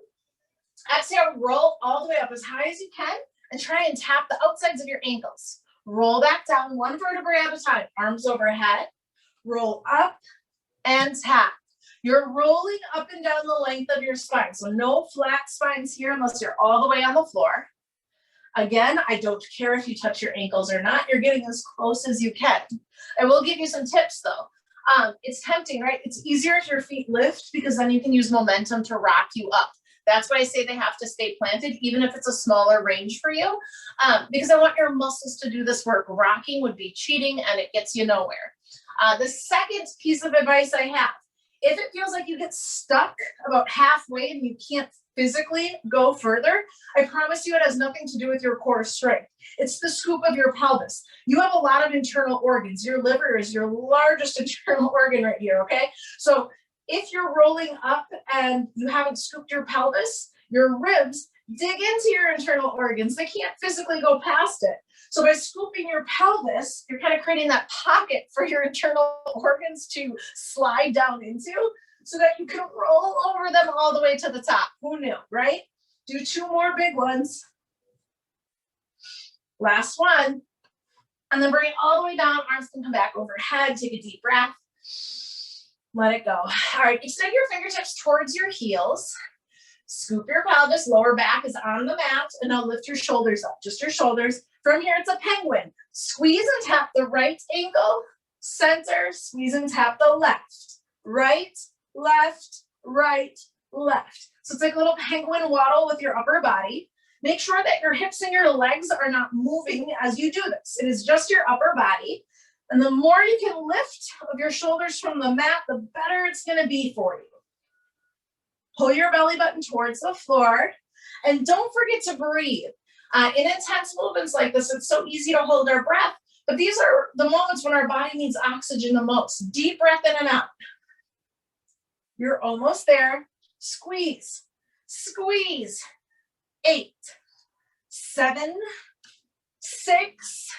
Exhale, roll all the way up as high as you can and try and tap the outsides of your ankles. Roll back down one vertebrae at a time, arms overhead. Roll up and tap. You're rolling up and down the length of your spine. So no flat spines here unless you're all the way on the floor. Again, I don't care if you touch your ankles or not. You're getting as close as you can. I will give you some tips though. It's tempting, right? It's easier if your feet lift because then you can use momentum to rock you up. That's why I say they have to stay planted, even if it's a smaller range for you, because I want your muscles to do this work. Rocking would be cheating and it gets you nowhere. The second piece of advice I have, if it feels like you get stuck about halfway and you can't physically go further, I promise you it has nothing to do with your core strength. It's the scoop of your pelvis. You have a lot of internal organs. Your liver is your largest internal organ right here, okay? So if you're rolling up and you haven't scooped your pelvis, your ribs dig into your internal organs. They can't physically go past it. So by scooping your pelvis, you're kind of creating that pocket for your internal organs to slide down into so that you can roll over them all the way to the top. Who knew, right? Do two more big ones. Last one. And then bring it all the way down. Arms can come back overhead. Take a deep breath. Let it go. All right, extend your fingertips towards your heels. Scoop your pelvis, lower back is on the mat, and now lift your shoulders up, just your shoulders. From here, it's a penguin. Squeeze and tap the right ankle, center, squeeze and tap the left. Right, left, right, left. So it's like a little penguin waddle with your upper body. Make sure that your hips and your legs are not moving as you do this. It is just your upper body. And the more you can lift of your shoulders from the mat, the better it's going to be for you. Pull your belly button towards the floor. And don't forget to breathe. In intense movements like this, it's so easy to hold our breath. But these are the moments when our body needs oxygen the most. Deep breath in and out. You're almost there. Squeeze. Squeeze. 8, 7, 6,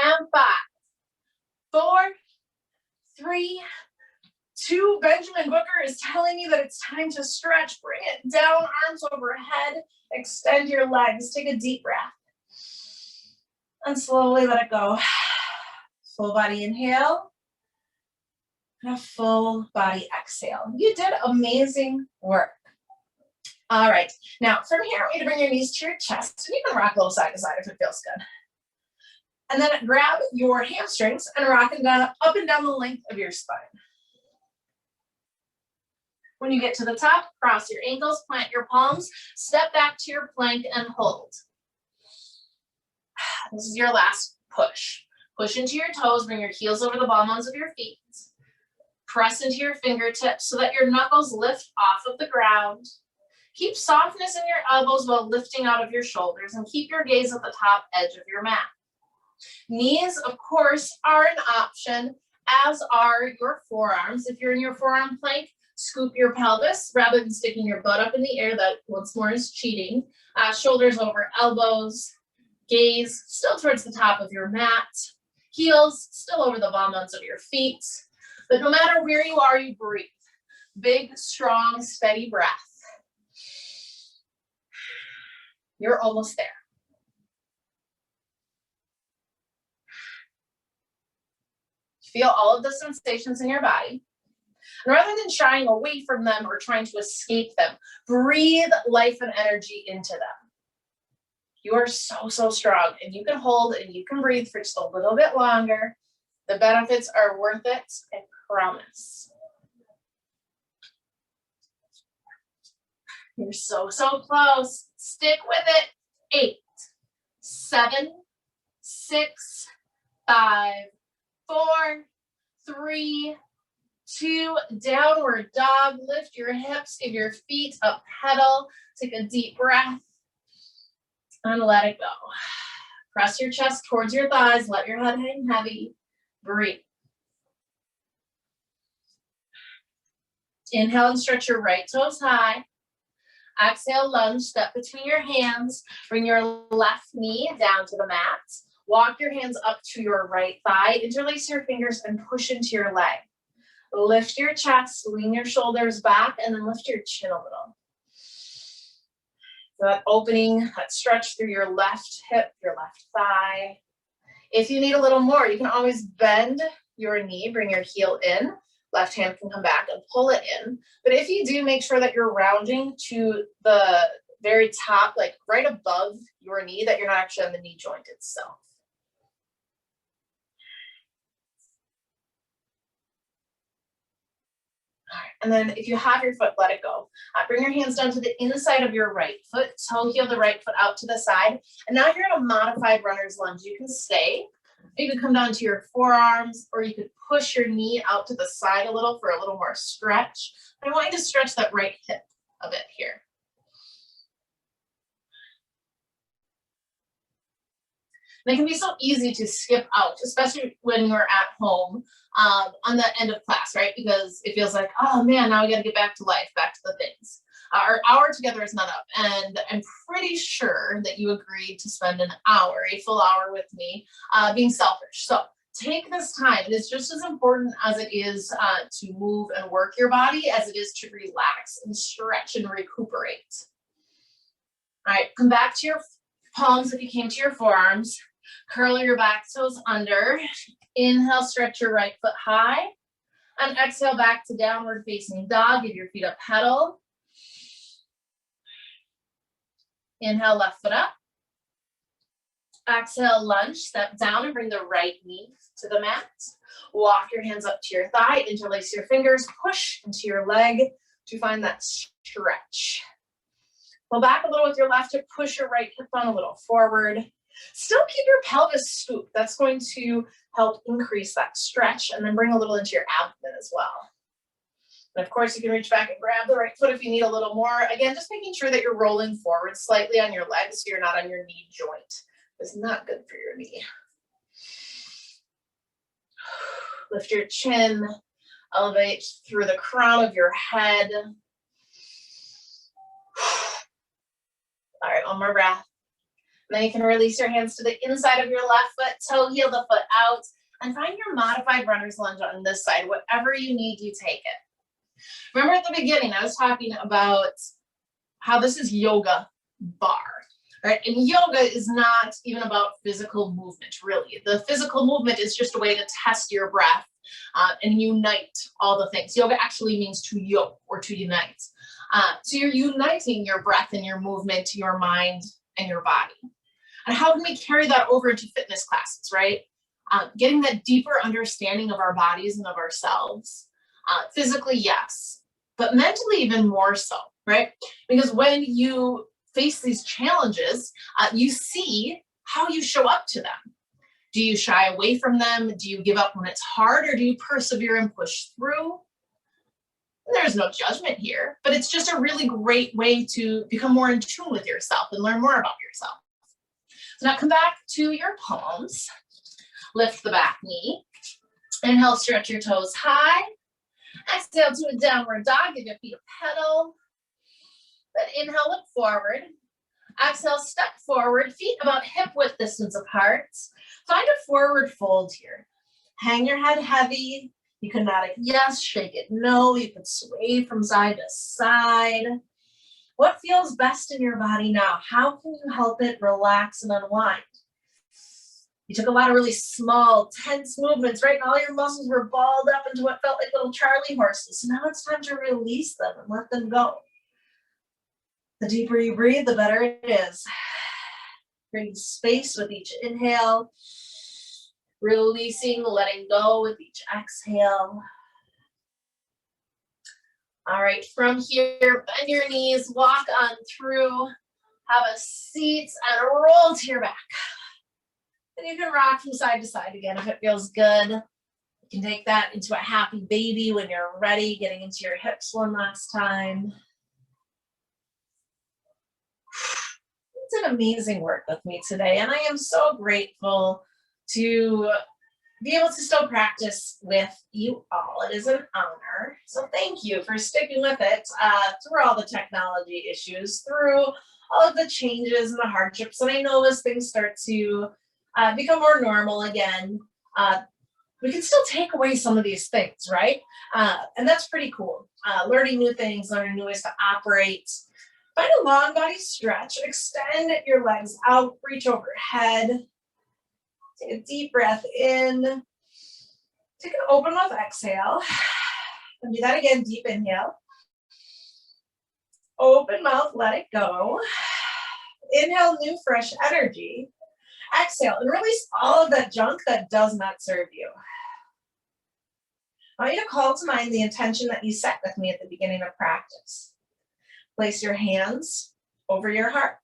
and 5. 4, 3, 2. Benjamin Booker is telling you that it's time to stretch. Bring it down, arms overhead. Extend your legs. Take a deep breath. And slowly let it go. Full body inhale. And a full body exhale. You did amazing work. All right. Now, from here, I want you to bring your knees to your chest. And you can rock a little side to side if it feels good. And then grab your hamstrings and rock them down, up and down the length of your spine. When you get to the top, cross your ankles, plant your palms, step back to your plank and hold. This is your last push. Push into your toes, bring your heels over the ball bones of your feet. Press into your fingertips so that your knuckles lift off of the ground. Keep softness in your elbows while lifting out of your shoulders and keep your gaze at the top edge of your mat. Knees, of course, are an option, as are your forearms. If you're in your forearm plank, scoop your pelvis rather than sticking your butt up in the air. That once more is cheating. Shoulders over elbows, gaze still towards the top of your mat, heels still over the ball bones of your feet. But no matter where you are, you breathe. Big, strong, steady breath. You're almost there. Feel all of the sensations in your body. And rather than shying away from them or trying to escape them, breathe life and energy into them. You are so, so strong, and you can hold and you can breathe for just a little bit longer. The benefits are worth it, I promise. You're so, so close. Stick with it. 8, 7, 6, 5, 4, 3, 2, downward dog. Lift your hips, give your feet a pedal. Take a deep breath and let it go. Press your chest towards your thighs. Let your head hang heavy. Breathe. Inhale and stretch your right toes high. Exhale, lunge, step between your hands. Bring your left knee down to the mat. Walk your hands up to your right thigh, interlace your fingers and push into your leg. Lift your chest, lean your shoulders back, and then lift your chin a little. So that opening, that stretch through your left hip, your left thigh. If you need a little more, you can always bend your knee, bring your heel in. Left hand can come back and pull it in. But if you do, make sure that you're rounding to the very top, like right above your knee, that you're not actually on the knee joint itself. All right. And then if you have your foot, let it go. Bring your hands down to the inside of your right foot. Toe heel the right foot out to the side. And now you're in a modified runner's lunge. You can stay. You can come down to your forearms, or you could push your knee out to the side a little for a little more stretch. I want you to stretch that right hip a bit here. And it can be so easy to skip out, especially when you're at home on the end of class, right? Because it feels like, oh man, now we got to get back to life, back to the things. Our hour together is not up, and I'm pretty sure that you agreed to spend an hour, a full hour with me, being selfish. So take this time. It is just as important as it is to move and work your body as it is to relax and stretch and recuperate. All right, come back to your palms if you came to your forearms. Curl your back toes under. Inhale, stretch your right foot high. And exhale back to downward facing dog. Give your feet a pedal. Inhale, left foot up. Exhale, lunge, step down and bring the right knee to the mat. Walk your hands up to your thigh, interlace your fingers, push into your leg to find that stretch. Pull back a little with your left hip, push your right hip on a little forward. Still keep your pelvis scooped. That's going to help increase that stretch, and then bring a little into your abdomen as well. And of course, you can reach back and grab the right foot if you need a little more. Again, just making sure that you're rolling forward slightly on your legs so you're not on your knee joint. It's not good for your knee. Lift your chin, elevate through the crown of your head. All right, one more breath. And then you can release your hands to the inside of your left foot, toe heel the foot out, and find your modified runner's lunge on this side. Whatever you need, you take it. Remember at the beginning, I was talking about how this is YogaBarre, right? And yoga is not even about physical movement, really. The physical movement is just a way to test your breath and unite all the things. Yoga actually means to yoke or to unite. So you're uniting your breath and your movement, your mind, and your body. And how can we carry that over into fitness classes, right? Getting that deeper understanding of our bodies and of ourselves. Physically, yes, but mentally even more so, right? Because when you face these challenges, you see how you show up to them. Do you shy away from them? Do you give up when it's hard, or do you persevere and push through? There's no judgment here, but it's just a really great way to become more in tune with yourself and learn more about yourself. So now come back to your palms. Lift the back knee. Inhale, stretch your toes high. Exhale to a downward dog. Give your feet a pedal. Then inhale, look forward. Exhale, step forward. Feet about hip width distance apart. Find a forward fold here. Hang your head heavy. You can nod it yes, shake it no. You can sway from side to side. What feels best in your body now? How can you help it relax and unwind? You took a lot of really small, tense movements, right? And all your muscles were balled up into what felt like little Charlie horses. So now it's time to release them and let them go. The deeper you breathe, the better it is. Bring space with each inhale. Releasing, letting go with each exhale. All right, from here, bend your knees, walk on through, have a seat, and roll to your back. And you can rock from side to side again if it feels good. You can take that into a happy baby when you're ready, getting into your hips one last time. It's an amazing work with me today, and I am so grateful to be able to still practice with you all. It is an honor. So thank you for sticking with it through all the technology issues, through all of the changes and the hardships. And I know as things start to become more normal again. We can still take away some of these things, right? And that's pretty cool. Learning new things, learning new ways to operate. Find a long body stretch. Extend your legs out, reach overhead. Take a deep breath in. Take an open mouth exhale. And do that again, deep inhale. Open mouth, let it go. Inhale new fresh energy. Exhale and release all of that junk that does not serve you. I want you to call to mind the intention that you set with me at the beginning of practice. Place your hands over your heart.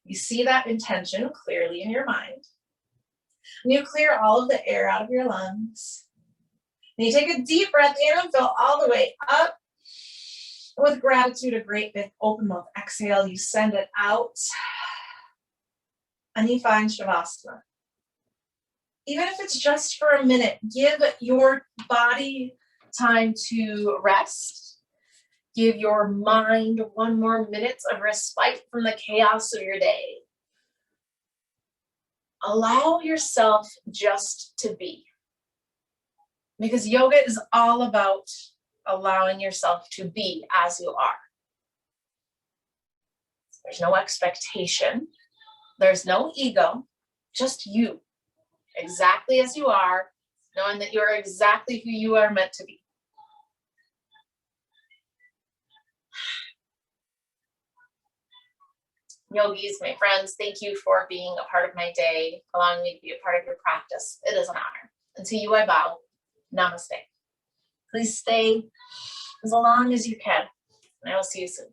You see that intention clearly in your mind. And you clear all of the air out of your lungs. And you take a deep breath in and fill all the way up. And with gratitude, a great big open mouth exhale, you send it out. And you find Shavasana. Even if it's just for a minute, give your body time to rest. Give your mind 1 more minute of respite from the chaos of your day. Allow yourself just to be. Because yoga is all about allowing yourself to be as you are. There's no expectation. There's no ego, just you, exactly as you are, knowing that you're exactly who you are meant to be. Yogis, my friends, thank you for being a part of my day, allowing me to be a part of your practice. It is an honor. And to you I bow. Namaste. Please stay as long as you can, and I will see you soon.